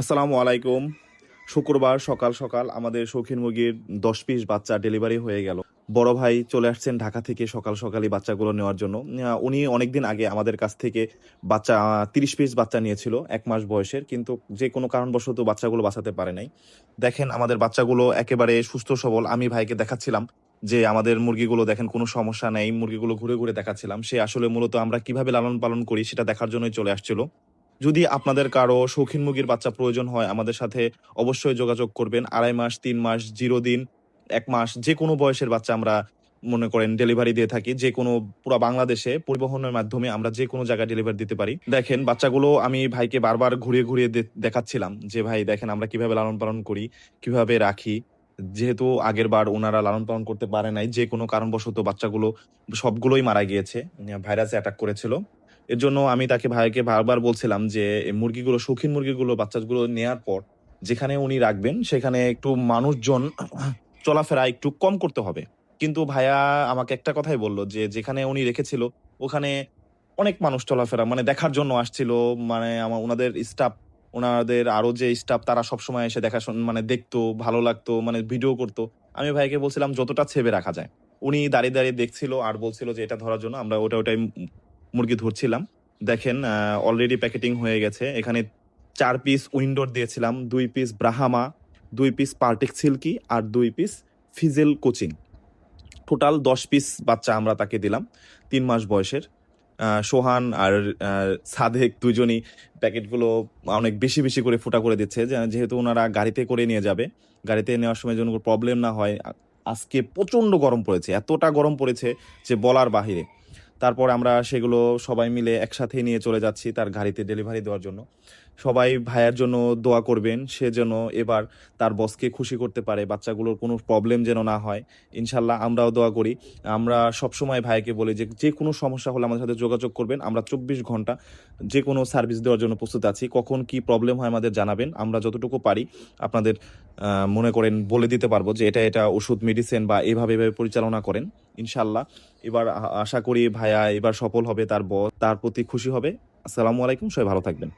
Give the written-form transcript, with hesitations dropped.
আসসালামু আলাইকুম। শুক্রবার সকাল সকাল আমাদের শৌখিন মুরগির 10 পিস বাচ্চা ডেলিভারি হয়ে গেল। বড় ভাই চলে আসছেন ঢাকা থেকে সকাল সকালই বাচ্চাগুলো নেওয়ার জন্য। উনি অনেকদিন আগে আমাদের কাছ থেকে বাচ্চা 30 পিস বাচ্চা নিয়েছিল 1 মাস বয়সের, কিন্তু যে কোনো কারণবশত বাচ্চাগুলো বাঁচাতে পারে নাই। দেখেন আমাদের বাচ্চাগুলো একেবারে সুস্থ সবল। আমি ভাইকে দেখাচ্ছিলাম যে আমাদের মুরগিগুলো দেখেন কোনো সমস্যা নেই, মুরগিগুলো ঘুরে ঘুরে দেখাচ্ছিলাম। সে আসলে মূলত আমরা কিভাবে লালন পালন করি সেটা দেখার জন্যই চলে আসছিল। যদি আপনাদের কারো শৌখিন মুরগির বাচ্চা প্রয়োজন হয় আমাদের সাথে অবশ্যই যোগাযোগ করবেন। 2.5 মাস, 3 মাস, 0 দিন, 1 মাস যেকোনো বয়সের বাচ্চা আমরা মনে করেন ডেলিভারি দিয়ে থাকি। যেকোনো পুরা বাংলাদেশে পরিবহনের মাধ্যমে আমরা যেকোনো জায়গায় ডেলিভারি দিতে পারি। দেখেন বাচ্চাগুলো আমি ভাইকে বারবার ঘুরিয়ে ঘুরিয়ে দেখাচ্ছিলাম যে, "ভাই দেখেন আমরা কিভাবে লালন পালন করি, কিভাবে রাখি।" যেহেতু আগেরবার উনারা লালন পালন করতে পারে নাই, যেকোনো কারণবশত বাচ্চাগুলো সবগুলোই মারা গিয়েছে। ভাইরাসে অ্যাটাক করেছিল। এর জন্য আমি ভাইকে বারবার বলছিলাম যে, এই মুরগিগুলো শৌখিন মুরগিগুলো বাচ্চাগুলো নেয়ার পর যেখানে উনি রাখবেন সেখানে একটু মানুষজন চলাফেরা একটু কম করতে হবে। কিন্তু ভাইয়া আমাকে একটা কথাই বলল যে, যেখানে উনি রেখেছিল ওখানে অনেক মানুষ চলাফেরা মানে দেখার জন্য আসছিল। মানে উনাদের স্টাফ, উনাদের আরো যে স্টাফ তারা সবসময় এসে মানে দেখতো, ভালো লাগতো, মানে ভিডিও করত। আমি ভাইকে বলছিলাম যতটা ছেবে রাখা যায়। উনি দাঁড়িয়ে, দাঁড়িয়ে দেখছিল আর বলছিল যে, এটা ধরার জন্য আমরা ওটাই মুরগি ধরছিলাম। দেখেন অলরেডি প্যাকেটিং হয়ে গেছে। এখানে ৪ পিস উইন্ডোর দিয়েছিলাম, ২ পিস ব্রাহামা, ২ পিস পার্টেক সিল্কি আর ২ পিস ফিজেল কোচিং। টোটাল ১০ পিস বাচ্চা আমরা তাকে দিলাম ৩ মাস বয়সের। সোহান আর আ সাদেক দুজনই প্যাকেটগুলো অনেক বেশি, বেশি করে ফুটা করে দিচ্ছে। যেহেতু উনারা গাড়িতে করে নিয়ে যাবে। গাড়িতে নেওয়ার সময় যেন প্রবলেম না হয়। আজকে প্রচণ্ড গরম পড়েছে। এতটা গরম পড়েছে যে বলার বাহিরে। তারপর আমরা সেগুলো সবাই মিলে একসাথে নিয়ে চলে যাচ্ছি তার গাড়িতে ডেলিভারি দেওয়ার জন্য। সবাই ভাইয়ার জন্য দোয়া করবেন। সে যেন এবার তার বসকে খুশি করতে পারে। বাচ্চাগুলোর কোনো প্রবলেম যেন না হয়। ইনশাআল্লাহ আমরাও দোয়া করি। আমরা সবসময় ভাইকে বলি যে, যেকোনো সমস্যা হলে আমাদের সাথে যোগাযোগ করবেন। আমরা ২৪ ঘন্টা যেকোনো সার্ভিস দেওয়ার জন্য প্রস্তুত আছি। কখন কি প্রবলেম হয় আমাদের জানাবেন। আমরা যতটুকু পারি আপনাদের মনে করেন বলে দিতে পারবো যে এটা ওষুধ, মেডিসিন বা এভাবে, এভাবে পরিচালনা করেন। ইনশাআল্লাহ এবার আশা করি ভাইয়া এবার সফল হবে, তার বস তার প্রতি খুশি হবে। আসসালামু আলাইকুম। সবাই ভালো থাকবেন।